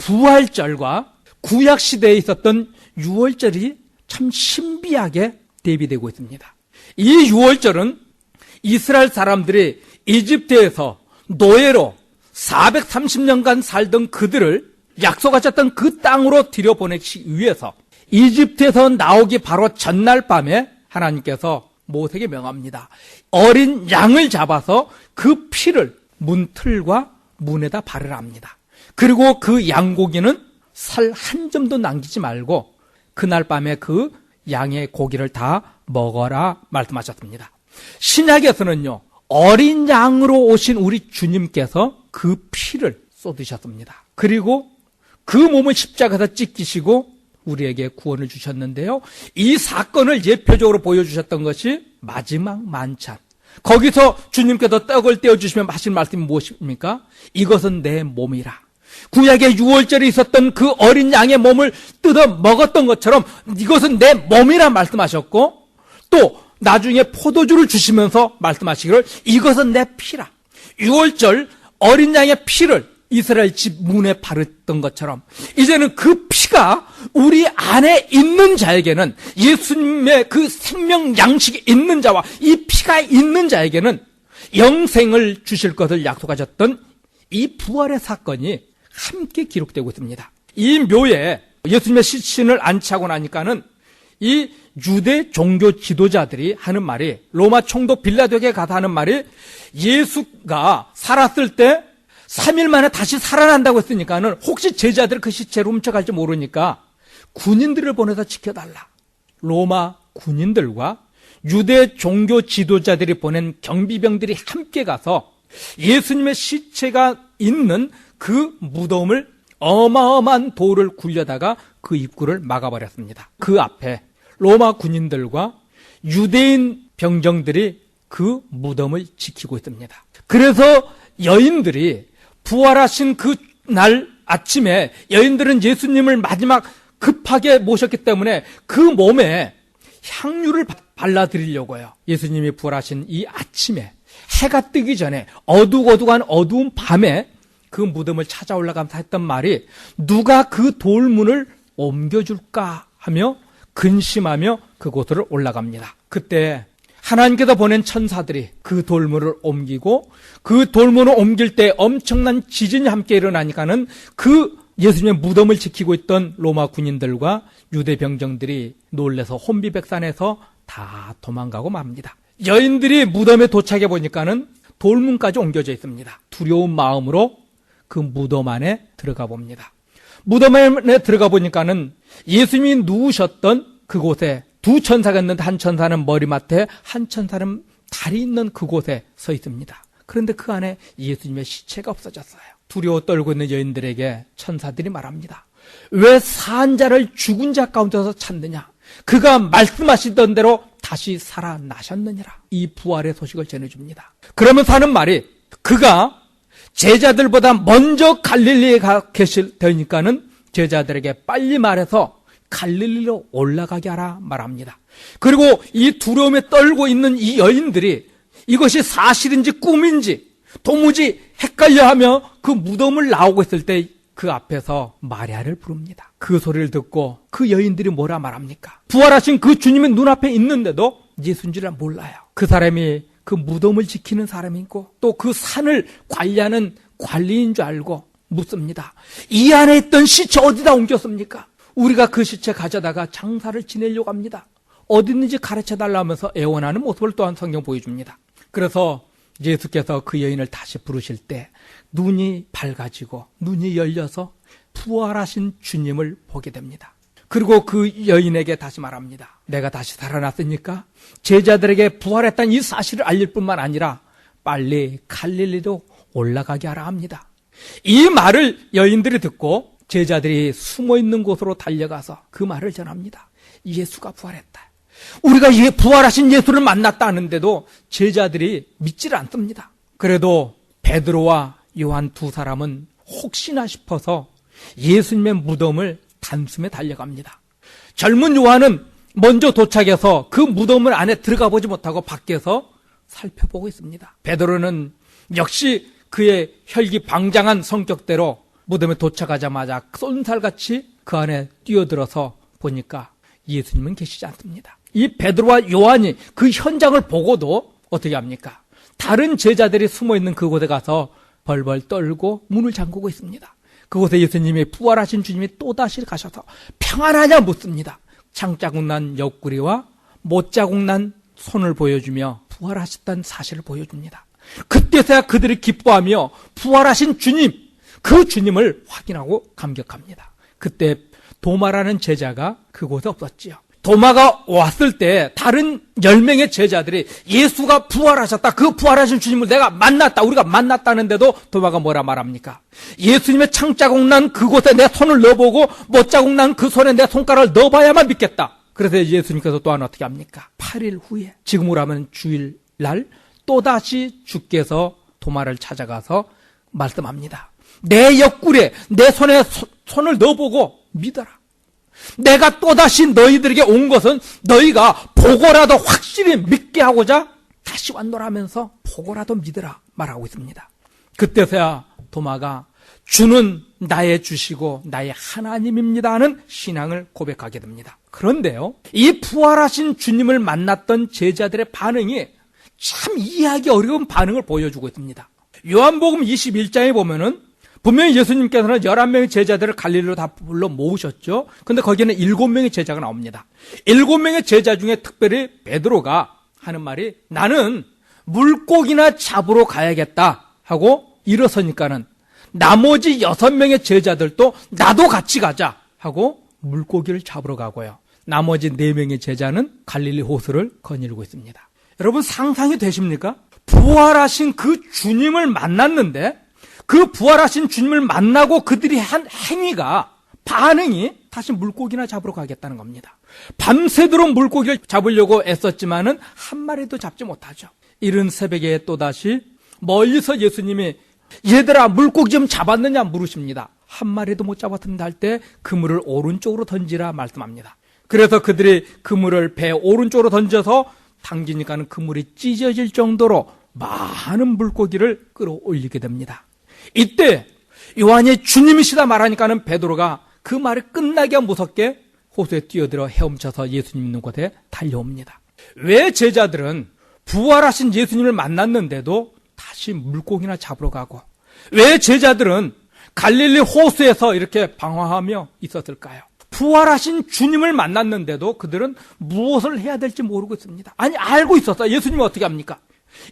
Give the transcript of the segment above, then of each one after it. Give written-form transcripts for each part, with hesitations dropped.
부활절과 구약시대에 있었던 유월절이 참 신비하게 대비되고 있습니다. 이 유월절은 이스라엘 사람들이 이집트에서 노예로 430년간 살던 그들을 약속하셨던 그 땅으로 들여보내기 위해서 이집트에서 나오기 바로 전날 밤에 하나님께서 모세에게 명합니다. 어린 양을 잡아서 그 피를 문틀과 문에다 바르라 합니다. 그리고 그 양고기는 살 한 점도 남기지 말고 그날 밤에 그 양의 고기를 다 먹어라 말씀하셨습니다. 신약에서는요, 어린 양으로 오신 우리 주님께서 그 피를 쏟으셨습니다. 그리고 그 몸을 십자가에서 찢기시고 우리에게 구원을 주셨는데요, 이 사건을 예표적으로 보여주셨던 것이 마지막 만찬. 거기서 주님께서 떡을 떼어주시면 하신 말씀이 무엇입니까? 이것은 내 몸이라. 구약의 유월절에 있었던 그 어린 양의 몸을 뜯어 먹었던 것처럼 이것은 내 몸이라 말씀하셨고, 또 나중에 포도주를 주시면서 말씀하시기를 이것은 내 피라. 유월절 어린 양의 피를 이스라엘 집 문에 바르던 것처럼 이제는 그 피가 우리 안에 있는 자에게는, 예수님의 그 생명 양식이 있는 자와 이 피가 있는 자에게는 영생을 주실 것을 약속하셨던 이 부활의 사건이 함께 기록되고 있습니다. 이 묘에 예수님의 시신을 안치하고 나니까는 이 유대 종교 지도자들이 하는 말이, 로마 총독 빌라도에게 가서 하는 말이, 예수가 살았을 때 3일 만에 다시 살아난다고 했으니까는 혹시 제자들 그 시체를 훔쳐갈지 모르니까 군인들을 보내서 지켜달라. 로마 군인들과 유대 종교 지도자들이 보낸 경비병들이 함께 가서 예수님의 시체가 있는 그 무덤을 어마어마한 돌을 굴려다가 그 입구를 막아버렸습니다. 그 앞에 로마 군인들과 유대인 병정들이 그 무덤을 지키고 있습니다. 그래서 여인들이 부활하신 그 날 아침에 여인들은 예수님을 마지막 급하게 모셨기 때문에 그 몸에 향유를 발라드리려고요. 예수님이 부활하신 이 아침에 해가 뜨기 전에 어둑어둑한 어두운 밤에 그 무덤을 찾아 올라가면서 했던 말이, 누가 그 돌문을 옮겨줄까 하며 근심하며 그곳으로 올라갑니다. 그때 하나님께서 보낸 천사들이 그 돌문을 옮기고, 그 돌문을 옮길 때 엄청난 지진이 함께 일어나니까는 그 예수님의 무덤을 지키고 있던 로마 군인들과 유대 병정들이 놀래서 혼비백산해서 다 도망가고 맙니다. 여인들이 무덤에 도착해 보니까는 돌문까지 옮겨져 있습니다. 두려운 마음으로 그 무덤 안에 들어가 봅니다. 무덤 안에 들어가 보니까는 예수님이 누우셨던 그곳에 두 천사가 있는데, 한 천사는 머리맡에, 한 천사는 다리 있는 그곳에 서 있습니다. 그런데 그 안에 예수님의 시체가 없어졌어요. 두려워 떨고 있는 여인들에게 천사들이 말합니다. 왜 산 자를 죽은 자 가운데서 찾느냐? 그가 말씀하시던 대로 다시 살아나셨느니라. 이 부활의 소식을 전해줍니다. 그러면서 하는 말이, 그가 제자들보다 먼저 갈릴리에 가 계실 테니까는 제자들에게 빨리 말해서 갈릴리로 올라가게 하라 말합니다. 그리고 이 두려움에 떨고 있는 이 여인들이 이것이 사실인지 꿈인지 도무지 헷갈려하며 그 무덤을 나오고 있을 때 그 앞에서 마리아를 부릅니다. 그 소리를 듣고 그 여인들이 뭐라 말합니까? 부활하신 그 주님의 눈앞에 있는데도 예수인 줄 몰라요. 그 사람이 그 무덤을 지키는 사람이고 또 그 산을 관리하는 관리인 줄 알고 묻습니다. 이 안에 있던 시체 어디다 옮겼습니까? 우리가 그 시체 가져다가 장사를 지내려고 합니다. 어디 있는지 가르쳐달라면서 애원하는 모습을 또한 성경 보여줍니다. 그래서 예수께서 그 여인을 다시 부르실 때 눈이 밝아지고 눈이 열려서 부활하신 주님을 보게 됩니다. 그리고 그 여인에게 다시 말합니다. 내가 다시 살아났으니까 제자들에게 부활했다는 이 사실을 알릴 뿐만 아니라 빨리 갈릴리로 올라가게 하라 합니다. 이 말을 여인들이 듣고 제자들이 숨어있는 곳으로 달려가서 그 말을 전합니다. 예수가 부활했다. 우리가 부활하신 예수를 만났다 하는데도 제자들이 믿지를 않습니다. 그래도 베드로와 요한 두 사람은 혹시나 싶어서 예수님의 무덤을 단숨에 달려갑니다. 젊은 요한은 먼저 도착해서 그 무덤을 안에 들어가 보지 못하고 밖에서 살펴보고 있습니다. 베드로는 역시 그의 혈기방장한 성격대로 무덤에 도착하자마자 쏜살같이 그 안에 뛰어들어서 보니까 예수님은 계시지 않습니다. 이 베드로와 요한이 그 현장을 보고도 어떻게 합니까? 다른 제자들이 숨어있는 그곳에 가서 벌벌 떨고 문을 잠그고 있습니다. 그곳에 예수님이, 부활하신 주님이 또다시 가셔서 평안하냐 묻습니다. 창자국 난 옆구리와 못자국 난 손을 보여주며 부활하셨다는 사실을 보여줍니다. 그때서야 그들이 기뻐하며 부활하신 주님, 그 주님을 확인하고 감격합니다. 그때 도마라는 제자가 그곳에 없었지요. 도마가 왔을 때 다른 10명의 제자들이 예수가 부활하셨다, 그 부활하신 주님을 내가 만났다, 우리가 만났다는데도 도마가 뭐라 말합니까? 예수님의 창자국 난 그곳에 내 손을 넣어보고 못자국 난 그 손에 내 손가락을 넣어봐야만 믿겠다. 그래서 예수님께서 또한 어떻게 합니까? 8일 후에, 지금으로 하면 주일날 또다시 주께서 도마를 찾아가서 말씀합니다. 내 옆구리에 내 손에 손을 넣어보고 믿어라. 내가 또다시 너희들에게 온 것은 너희가 보고라도 확실히 믿게 하고자 다시 왔노라면서 보고라도 믿으라 말하고 있습니다. 그때서야 도마가 주는 나의 주시고 나의 하나님입니다 하는 신앙을 고백하게 됩니다. 그런데요, 이 부활하신 주님을 만났던 제자들의 반응이 참 이해하기 어려운 반응을 보여주고 있습니다. 요한복음 21장에 보면은 분명히 예수님께서는 11명의 제자들을 갈릴리로 다 불러 모으셨죠. 근데 거기에는 7명의 제자가 나옵니다. 7명의 제자 중에 특별히 베드로가 하는 말이, 나는 물고기나 잡으러 가야겠다 하고 일어서니까는 나머지 6명의 제자들도 나도 같이 가자 하고 물고기를 잡으러 가고요. 나머지 4명의 제자는 갈릴리 호수를 거닐고 있습니다. 여러분, 상상이 되십니까? 부활하신 그 주님을 만났는데 그 부활하신 주님을 만나고 그들이 한 행위가, 반응이 다시 물고기나 잡으러 가겠다는 겁니다. 밤새도록 물고기를 잡으려고 애썼지만은 한 마리도 잡지 못하죠. 이른 새벽에 또다시 멀리서 예수님이 얘들아 물고기 좀 잡았느냐 물으십니다. 한 마리도 못 잡았습니다 할 때 그물을 오른쪽으로 던지라 말씀합니다. 그래서 그들이 그물을 배 오른쪽으로 던져서 당기니까는 그물이 찢어질 정도로 많은 물고기를 끌어올리게 됩니다. 이때 요한이 주님이시다 말하니까는 베드로가 그 말이 끝나기가 무섭게 호수에 뛰어들어 헤엄쳐서 예수님 있는 곳에 달려옵니다. 왜 제자들은 부활하신 예수님을 만났는데도 다시 물고기나 잡으러 가고, 왜 제자들은 갈릴리 호수에서 이렇게 방황하며 있었을까요? 부활하신 주님을 만났는데도 그들은 무엇을 해야 될지 모르고 있습니다. 아니, 알고 있었어요. 예수님은 어떻게 합니까?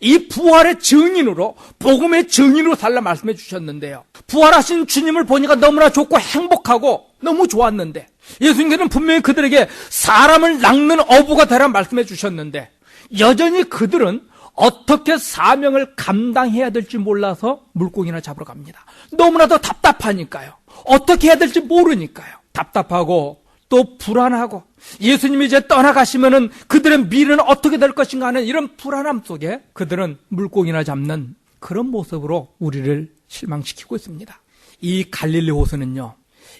이 부활의 증인으로, 복음의 증인으로 살라 말씀해 주셨는데요. 부활하신 주님을 보니까 너무나 좋고 행복하고 너무 좋았는데, 예수님께서는 분명히 그들에게 사람을 낚는 어부가 되라 말씀해 주셨는데, 여전히 그들은 어떻게 사명을 감당해야 될지 몰라서 물고기나 잡으러 갑니다. 너무나도 답답하니까요. 어떻게 해야 될지 모르니까요. 답답하고 또 불안하고, 예수님이 이제 떠나가시면은 그들의 미래는 어떻게 될 것인가 하는 이런 불안함 속에 그들은 물고기나 잡는 그런 모습으로 우리를 실망시키고 있습니다. 이 갈릴리 호수는요,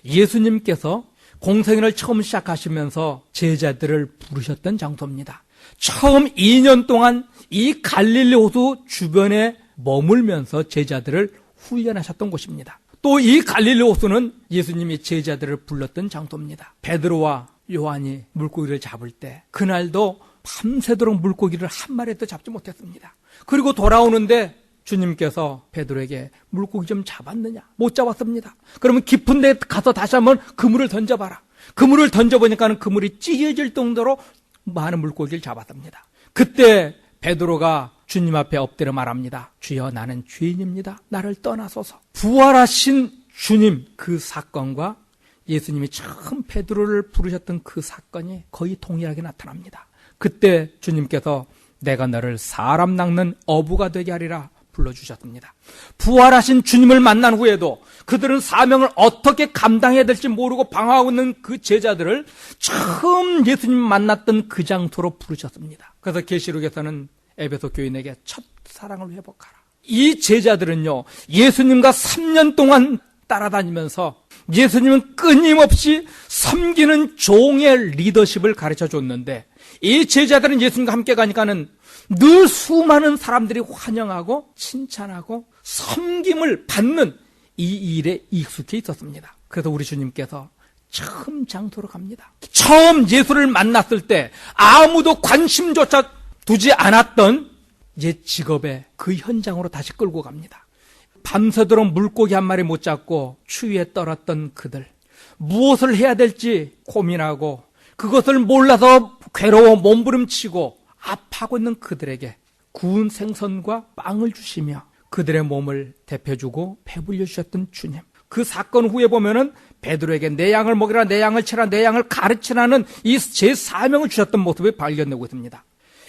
예수님께서 공생애를 처음 시작하시면서 제자들을 부르셨던 장소입니다. 처음 2년 동안 이 갈릴리 호수 주변에 머물면서 제자들을 훈련하셨던 곳입니다. 또 이 갈릴리 호수는 예수님이 제자들을 불렀던 장소입니다. 베드로와 요한이 물고기를 잡을 때 그날도 밤새도록 물고기를 한 마리도 잡지 못했습니다. 그리고 돌아오는데 주님께서 베드로에게 물고기 좀 잡았느냐? 못 잡았습니다. 그러면 깊은 데 가서 다시 한번 그물을 던져봐라. 그물을 던져보니까 그물이 찢어질 정도로 많은 물고기를 잡았습니다. 그때 베드로가 주님 앞에 엎드려 말합니다. 주여, 나는 죄인입니다. 나를 떠나소서. 부활하신 주님, 그 사건과 예수님이 처음 베드로를 부르셨던 그 사건이 거의 동일하게 나타납니다. 그때 주님께서 내가 너를 사람 낚는 어부가 되게 하리라 불러주셨습니다. 부활하신 주님을 만난 후에도 그들은 사명을 어떻게 감당해야 될지 모르고 방황하고 있는 그 제자들을 처음 예수님 만났던 그 장소로 부르셨습니다. 그래서 계시록에서는 에베소 교인에게 첫 사랑을 회복하라. 이 제자들은요, 예수님과 3년 동안 따라다니면서 예수님은 끊임없이 섬기는 종의 리더십을 가르쳐 줬는데, 이 제자들은 예수님과 함께 가니까는 늘 수많은 사람들이 환영하고 칭찬하고 섬김을 받는 이 일에 익숙해 있었습니다. 그래서 우리 주님께서 처음 장소로 갑니다. 처음 예수를 만났을 때 아무도 관심조차 두지 않았던 옛 직업의 그 현장으로 다시 끌고 갑니다. 밤새도록 물고기 한 마리 못 잡고 추위에 떨었던 그들, 무엇을 해야 될지 고민하고 그것을 몰라서 괴로워 몸부림치고 아파하고 있는 그들에게 구운 생선과 빵을 주시며 그들의 몸을 데펴주고 배불려 주셨던 주님. 그 사건 후에 보면은 베드로에게 내 양을 먹이라, 내 양을 치라, 내 양을 가르치라는 이 제 사명을 주셨던 모습이 발견되고 있습니다.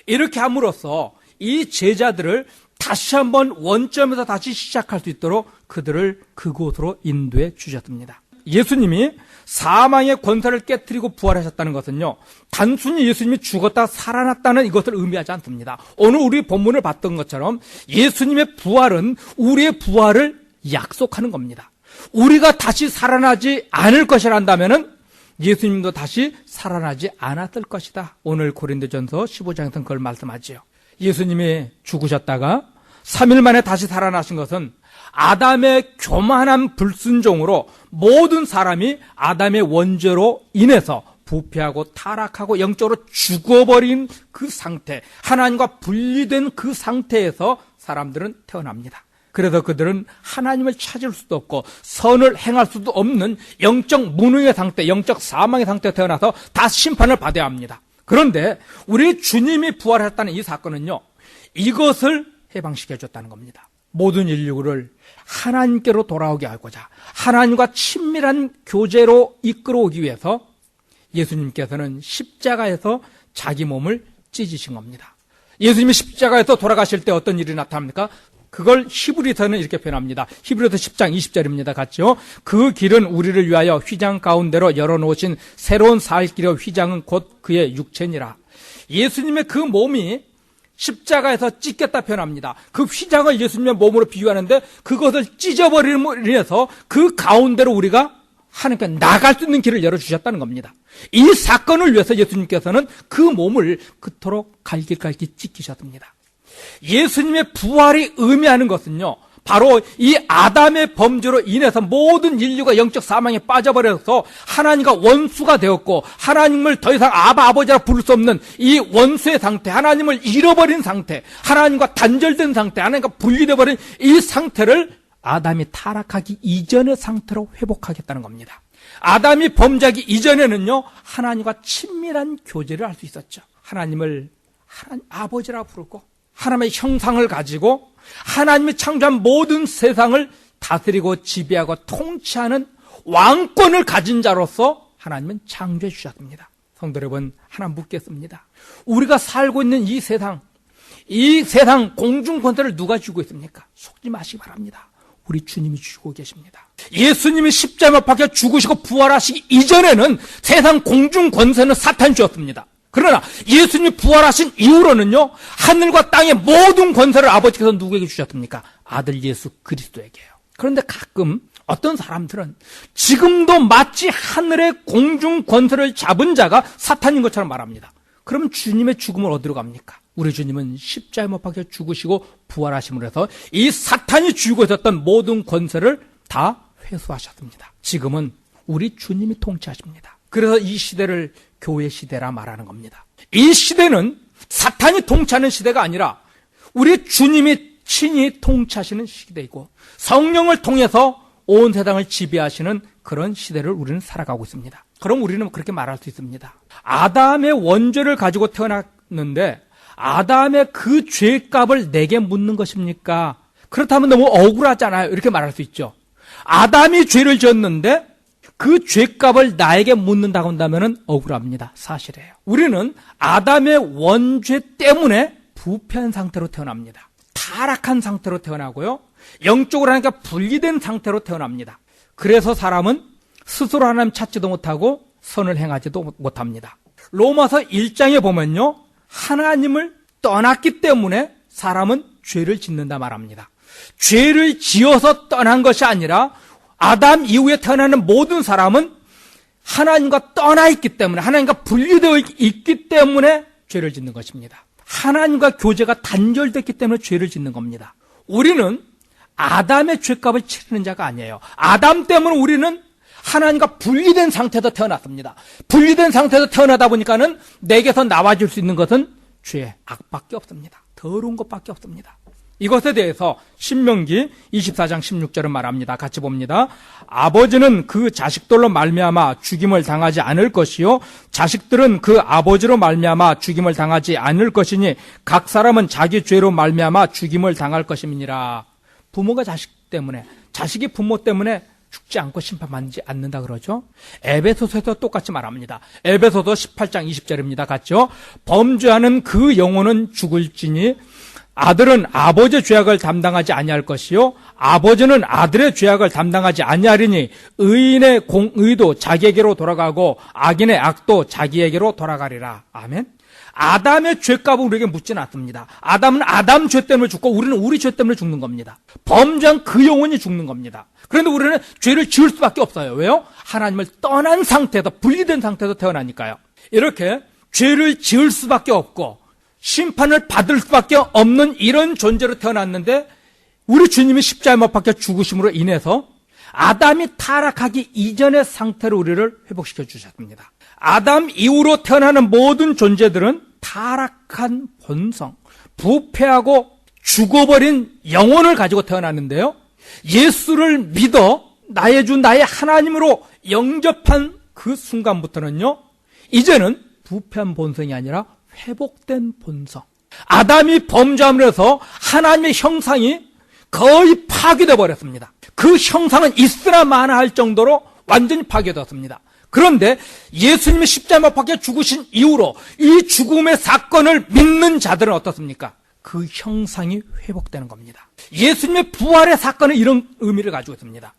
이렇게 함으로써 이 제자들을 다시 한번 원점에서 다시 시작할 수 있도록 그들을 그곳으로 인도해 주셨습니다. 예수님이 사망의 권세를 깨뜨리고 부활하셨다는 것은요, 단순히 예수님이 죽었다 살아났다는 이것을 의미하지 않습니다. 오늘 우리 본문을 봤던 것처럼 예수님의 부활은 우리의 부활을 약속하는 겁니다. 우리가 다시 살아나지 않을 것이란다면은 예수님도 다시 살아나지 않았을 것이다. 오늘 고린도전서 15장에서 그걸 말씀하지요. 예수님이 죽으셨다가 3일 만에 다시 살아나신 것은 아담의 교만한 불순종으로 모든 사람이 아담의 원죄로 인해서 부패하고 타락하고 영적으로 죽어버린 그 상태, 하나님과 분리된 그 상태에서 사람들은 태어납니다. 그래서 그들은 하나님을 찾을 수도 없고 선을 행할 수도 없는 영적 무능의 상태, 영적 사망의 상태에 태어나서 다 심판을 받아야 합니다. 그런데 우리 주님이 부활했다는 이 사건은요, 이것을 해방시켜줬다는 겁니다. 모든 인류를 하나님께로 돌아오게 하고자 하나님과 친밀한 교제로 이끌어오기 위해서 예수님께서는 십자가에서 자기 몸을 찢으신 겁니다. 예수님이 십자가에서 돌아가실 때 어떤 일이 나타납니까? 그걸 히브리서는 이렇게 표현합니다. 히브리서 10장 20절입니다. 같죠? 그 길은 우리를 위하여 휘장 가운데로 열어놓으신 새로운 살 길의 휘장은 곧 그의 육체니라. 예수님의 그 몸이 십자가에서 찢겼다 표현합니다. 그 휘장을 예수님의 몸으로 비유하는데 그것을 찢어버림으로 인해서 그 가운데로 우리가 하나님께 나갈 수 있는 길을 열어주셨다는 겁니다. 이 사건을 위해서 예수님께서는 그 몸을 그토록 갈길갈길 찢기셨습니다. 예수님의 부활이 의미하는 것은요, 바로 이 아담의 범죄로 인해서 모든 인류가 영적 사망에 빠져버려서 하나님과 원수가 되었고 하나님을 더 이상 아버지라 부를 수 없는 이 원수의 상태, 하나님을 잃어버린 상태, 하나님과 단절된 상태, 하나님과 분리되어버린 이 상태를 아담이 타락하기 이전의 상태로 회복하겠다는 겁니다. 아담이 범죄하기 이전에는요, 하나님과 친밀한 교제를 할 수 있었죠. 하나님을 하나님 아버지라 부르고 하나님의 형상을 가지고 하나님이 창조한 모든 세상을 다스리고 지배하고 통치하는 왕권을 가진 자로서 하나님은 창조해 주셨습니다. 성도 여러분, 하나 묻겠습니다. 우리가 살고 있는 이 세상 공중 권세를 누가 쥐고 있습니까? 속지 마시기 바랍니다. 우리 주님이 쥐고 계십니다. 예수님이 십자가에 못 박혀 죽으시고 부활하시기 이전에는 세상 공중 권세는 사탄이 쥐었습니다. 그러나 예수님이 부활하신 이후로는요, 하늘과 땅의 모든 권세를 아버지께서 누구에게 주셨습니까? 아들 예수 그리스도에게요. 그런데 가끔 어떤 사람들은 지금도 마치 하늘의 공중 권세를 잡은 자가 사탄인 것처럼 말합니다. 그럼 주님의 죽음을 어디로 갑니까? 우리 주님은 십자가에 못 박혀 죽으시고 부활하심으로 해서 이 사탄이 쥐고 있었던 모든 권세를 다 회수하셨습니다. 지금은 우리 주님이 통치하십니다. 그래서 이 시대를 교회 시대라 말하는 겁니다. 이 시대는 사탄이 통치하는 시대가 아니라 우리 주님이 친히 통치하시는 시대이고 성령을 통해서 온 세상을 지배하시는 그런 시대를 우리는 살아가고 있습니다. 그럼 우리는 그렇게 말할 수 있습니다. 아담의 원죄를 가지고 태어났는데 아담의 그 죄값을 내게 묻는 것입니까? 그렇다면 너무 억울하잖아요. 이렇게 말할 수 있죠. 아담이 죄를 지었는데 그 죄값을 나에게 묻는다고 한다면 억울합니다. 사실이에요. 우리는 아담의 원죄 때문에 부패한 상태로 태어납니다. 타락한 상태로 태어나고요, 영적으로 하나님과 분리된 상태로 태어납니다. 그래서 사람은 스스로 하나님 찾지도 못하고 선을 행하지도 못합니다. 로마서 1장에 보면요, 하나님을 떠났기 때문에 사람은 죄를 짓는다 말합니다. 죄를 지어서 떠난 것이 아니라 아담 이후에 태어나는 모든 사람은 하나님과 떠나 있기 때문에, 하나님과 분리되어 있기 때문에 죄를 짓는 것입니다. 하나님과 교제가 단절됐기 때문에 죄를 짓는 겁니다. 우리는 아담의 죄값을 치르는 자가 아니에요. 아담 때문에 우리는 하나님과 분리된 상태에서 태어났습니다. 분리된 상태에서 태어나다 보니까는 내게서 나와줄 수 있는 것은 죄, 악밖에 없습니다. 더러운 것밖에 없습니다. 이것에 대해서 신명기 24장 16절은 말합니다. 같이 봅니다. 아버지는 그 자식들로 말미암아 죽임을 당하지 않을 것이요 자식들은 그 아버지로 말미암아 죽임을 당하지 않을 것이니 각 사람은 자기 죄로 말미암아 죽임을 당할 것임이니라. 부모가 자식 때문에, 자식이 부모 때문에 죽지 않고 심판받지 않는다 그러죠. 에베소서에서 똑같이 말합니다. 에베소서 18장 20절입니다. 같죠? 범죄하는 그 영혼은 죽을지니 아들은 아버지의 죄악을 담당하지 아니할 것이요 아버지는 아들의 죄악을 담당하지 아니하리니 의인의 공의도 자기에게로 돌아가고 악인의 악도 자기에게로 돌아가리라. 아멘. 아담의 죄값은 우리에게 묻지는 않습니다. 아담은 아담 죄 때문에 죽고 우리는 우리 죄 때문에 죽는 겁니다. 범죄한 그 영혼이 죽는 겁니다. 그런데 우리는 죄를 지을 수밖에 없어요. 왜요? 하나님을 떠난 상태에서, 분리된 상태에서 태어나니까요. 이렇게 죄를 지을 수밖에 없고 심판을 받을 수밖에 없는 이런 존재로 태어났는데 우리 주님이 십자가에 못 박혀 죽으심으로 인해서 아담이 타락하기 이전의 상태로 우리를 회복시켜 주셨습니다. 아담 이후로 태어나는 모든 존재들은 타락한 본성, 부패하고 죽어버린 영혼을 가지고 태어났는데요. 예수를 믿어 나의 주 나의 하나님으로 영접한 그 순간부터는요, 이제는 부패한 본성이 아니라 회복된 본성. 아담이 범죄함으로 해서 하나님의 형상이 거의 파괴되어 버렸습니다. 그 형상은 있으나 마나 할 정도로 완전히 파괴되었습니다. 그런데 예수님이 십자가에 못 박혀 죽으신 이후로 이 죽음의 사건을 믿는 자들은 어떻습니까? 그 형상이 회복되는 겁니다. 예수님의 부활의 사건은 이런 의미를 가지고 있습니다.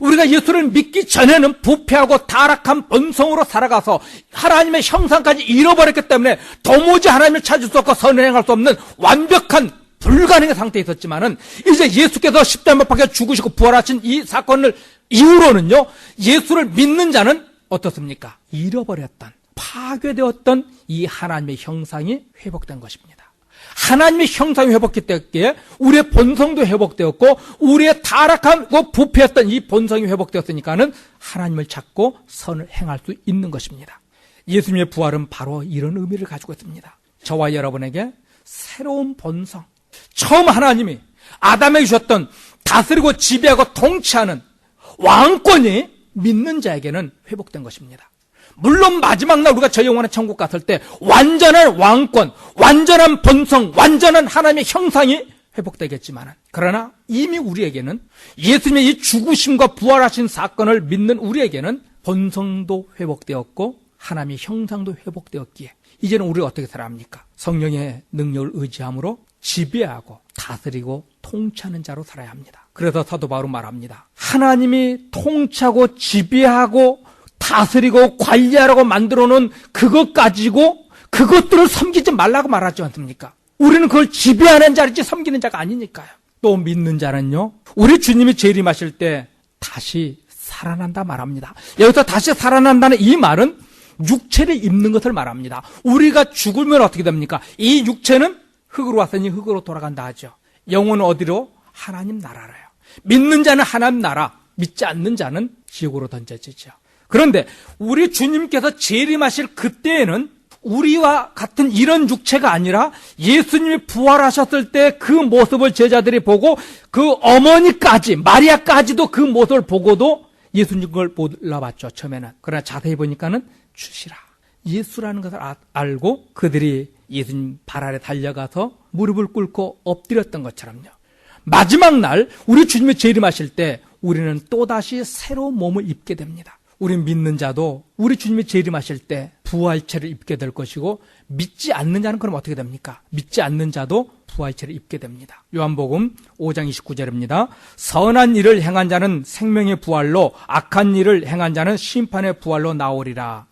우리가 예수를 믿기 전에는 부패하고 타락한 본성으로 살아가서 하나님의 형상까지 잃어버렸기 때문에 도무지 하나님을 찾을 수 없고 선을 행할 수 없는 완벽한 불가능의 상태에 있었지만은 이제 예수께서 십자가에 못 박혀 죽으시고 부활하신 이 사건을 이후로는요, 예수를 믿는 자는 어떻습니까? 잃어버렸던, 파괴되었던 이 하나님의 형상이 회복된 것입니다. 하나님의 형상이 회복됐기에 우리의 본성도 회복되었고 우리의 타락하고 부패했던 이 본성이 회복되었으니까는 하나님을 찾고 선을 행할 수 있는 것입니다. 예수님의 부활은 바로 이런 의미를 가지고 있습니다. 저와 여러분에게 새로운 본성, 처음 하나님이 아담에게 주셨던 다스리고 지배하고 통치하는 왕권이 믿는 자에게는 회복된 것입니다. 물론 마지막 날 우리가 저 영원한 천국 갔을 때 완전한 왕권, 완전한 본성, 완전한 하나님의 형상이 회복되겠지만, 그러나 이미 우리에게는 예수님의 이 죽으심과 부활하신 사건을 믿는 우리에게는 본성도 회복되었고 하나님의 형상도 회복되었기에 이제는 우리가 어떻게 살아야 합니까? 성령의 능력을 의지함으로 지배하고 다스리고 통치하는 자로 살아야 합니다. 그래서 사도 바울은 말합니다. 하나님이 통치하고 지배하고 다스리고 관리하라고 만들어 놓은 그것 가지고 그것들을 섬기지 말라고 말하지 않습니까? 우리는 그걸 지배하는 자이지 섬기는 자가 아니니까요. 또 믿는 자는요, 우리 주님이 재림하실 때 다시 살아난다 말합니다. 여기서 다시 살아난다는 이 말은 육체를 입는 것을 말합니다. 우리가 죽으면 어떻게 됩니까? 이 육체는 흙으로 왔으니 흙으로 돌아간다 하죠. 영혼은 어디로? 하나님 나라로요. 믿는 자는 하나님 나라, 믿지 않는 자는 지옥으로 던져지죠. 그런데 우리 주님께서 재림하실 그때에는 우리와 같은 이런 육체가 아니라 예수님이 부활하셨을 때 그 모습을 제자들이 보고 그 어머니까지, 마리아까지도 그 모습을 보고도 예수님을 몰라봤죠, 처음에는. 그러나 자세히 보니까는 주시라, 예수라는 것을 알고 그들이 예수님 발 아래 달려가서 무릎을 꿇고 엎드렸던 것처럼요. 마지막 날 우리 주님이 재림하실 때 우리는 또다시 새로운 몸을 입게 됩니다. 우리 믿는 자도 우리 주님이 재림하실 때 부활체를 입게 될 것이고, 믿지 않는 자는 그럼 어떻게 됩니까? 믿지 않는 자도 부활체를 입게 됩니다. 요한복음 5장 29절입니다. 선한 일을 행한 자는 생명의 부활로, 악한 일을 행한 자는 심판의 부활로 나오리라.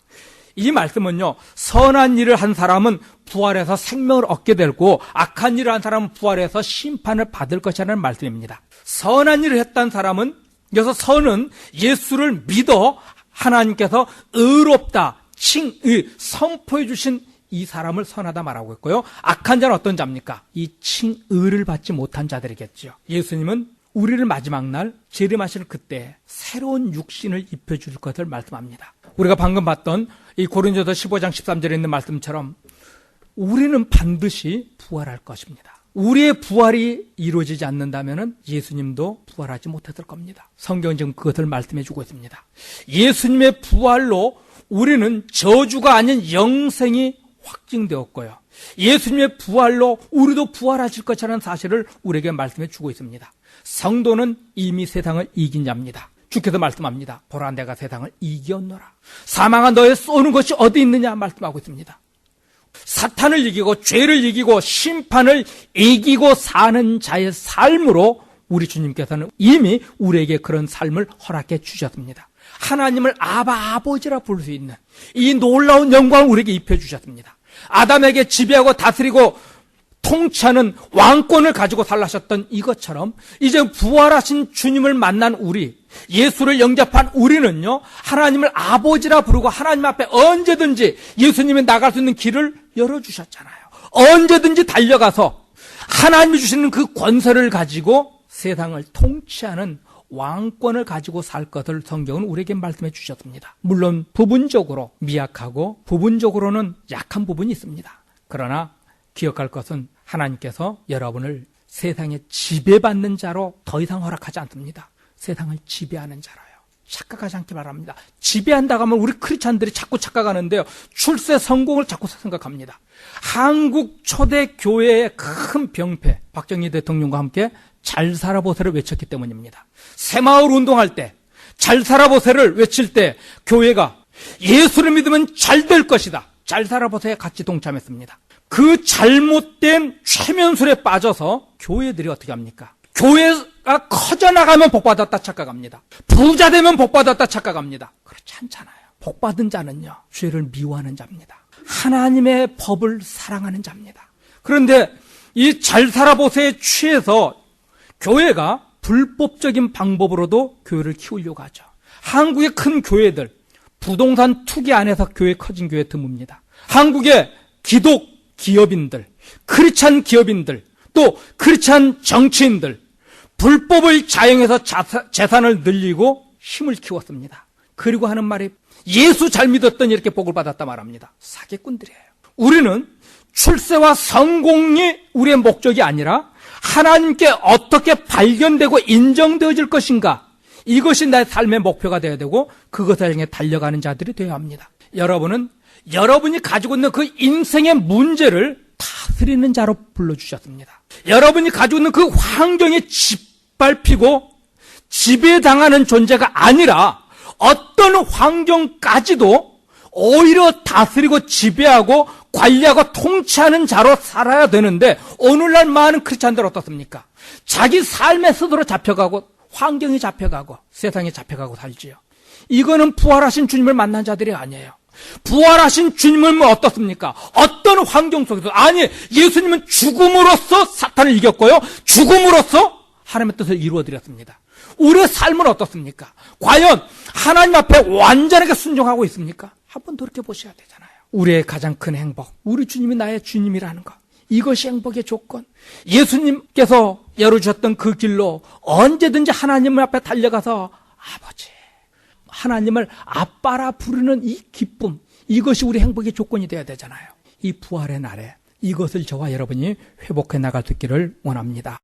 이 말씀은요, 선한 일을 한 사람은 부활해서 생명을 얻게 되고 악한 일을 한 사람은 부활해서 심판을 받을 것이라는 말씀입니다. 선한 일을 했던 사람은, 여기서 선은 예수를 믿어 하나님께서 의롭다, 칭의, 선포해 주신 이 사람을 선하다 말하고 있고요. 악한 자는 어떤 자입니까? 이 칭의를 받지 못한 자들이겠죠. 예수님은 우리를 마지막 날 재림하실 그때 새로운 육신을 입혀줄 것을 말씀합니다. 우리가 방금 봤던 이 고린도서 15장 13절에 있는 말씀처럼 우리는 반드시 부활할 것입니다. 우리의 부활이 이루어지지 않는다면 예수님도 부활하지 못했을 겁니다. 성경은 지금 그것을 말씀해 주고 있습니다. 예수님의 부활로 우리는 저주가 아닌 영생이 확증되었고요. 예수님의 부활로 우리도 부활하실 것이라는 사실을 우리에게 말씀해 주고 있습니다. 성도는 이미 세상을 이긴 자입니다. 주께서 말씀합니다. 보라, 내가 세상을 이겼노라. 사망아, 너의 쏘는 것이 어디 있느냐 말씀하고 있습니다. 사탄을 이기고 죄를 이기고 심판을 이기고 사는 자의 삶으로 우리 주님께서는 이미 우리에게 그런 삶을 허락해 주셨습니다. 하나님을 아버지라 부를 수 있는 이 놀라운 영광을 우리에게 입혀주셨습니다. 아담에게 지배하고 다스리고 통치하는 왕권을 가지고 살라셨던 이것처럼 이제 부활하신 주님을 만난 우리, 예수를 영접한 우리는요, 하나님을 아버지라 부르고 하나님 앞에 언제든지 예수님이 나갈 수 있는 길을 열어주셨잖아요. 언제든지 달려가서 하나님이 주시는 그 권세를 가지고 세상을 통치하는 왕권을 가지고 살 것을 성경은 우리에게 말씀해 주셨습니다. 물론 부분적으로 미약하고 부분적으로는 약한 부분이 있습니다. 그러나 기억할 것은 하나님께서 여러분을 세상에 지배받는 자로 더 이상 허락하지 않습니다. 세상을 지배하는 자로요. 착각하지 않기 바랍니다. 지배한다고 하면 우리 크리스찬들이 자꾸 착각하는데요. 출세 성공을 자꾸 생각합니다. 한국 초대 교회의 큰 병폐, 박정희 대통령과 함께 잘 살아보세를 외쳤기 때문입니다. 새마을 운동할 때 잘 살아보세를 외칠 때 교회가 예수를 믿으면 잘 될 것이다. 잘 살아보세에 같이 동참했습니다. 그 잘못된 최면술에 빠져서 교회들이 어떻게 합니까? 교회가 커져나가면 복받았다 착각합니다. 부자 되면 복받았다 착각합니다. 그렇지 않잖아요. 복받은 자는요, 죄를 미워하는 자입니다. 하나님의 법을 사랑하는 자입니다. 그런데 이 잘 살아보세에 취해서 교회가 불법적인 방법으로도 교회를 키우려고 하죠. 한국의 큰 교회들, 부동산 투기 안에서 교회 커진 교회 드뭅니다. 한국의 기독 기업인들, 크리스찬 기업인들, 또 크리스찬 정치인들, 불법을 자행해서 재산을 늘리고 힘을 키웠습니다. 그리고 하는 말이 예수 잘 믿었더니 이렇게 복을 받았다 말합니다. 사기꾼들이에요. 우리는 출세와 성공이 우리의 목적이 아니라 하나님께 어떻게 발견되고 인정되어질 것인가, 이것이 나의 삶의 목표가 되어야 되고 그것을 향해 달려가는 자들이 되어야 합니다. 여러분은 여러분이 가지고 있는 그 인생의 문제를 다스리는 자로 불러주셨습니다. 여러분이 가지고 있는 그 환경에 짓밟히고 지배당하는 존재가 아니라 어떤 환경까지도 오히려 다스리고 지배하고 관리하고 통치하는 자로 살아야 되는데, 오늘날 많은 크리스찬들 어떻습니까? 자기 삶에 스스로 잡혀가고 환경이 잡혀가고 세상에 잡혀가고 살지요. 이거는 부활하신 주님을 만난 자들이 아니에요. 부활하신 주님은 어떻습니까? 어떤 환경 속에서, 아니, 예수님은 죽음으로써 사탄을 이겼고요, 죽음으로써 하나님의 뜻을 이루어드렸습니다. 우리의 삶은 어떻습니까? 과연 하나님 앞에 완전하게 순종하고 있습니까? 한번 돌이켜보셔야 되잖아요. 우리의 가장 큰 행복, 우리 주님이 나의 주님이라는 것, 이것이 행복의 조건. 예수님께서 열어주셨던 그 길로 언제든지 하나님 앞에 달려가서 아버지, 하나님을 아빠라 부르는 이 기쁨, 이것이 우리 행복의 조건이 되어야 되잖아요. 이 부활의 날에 이것을 저와 여러분이 회복해 나갈 수 있기를 원합니다.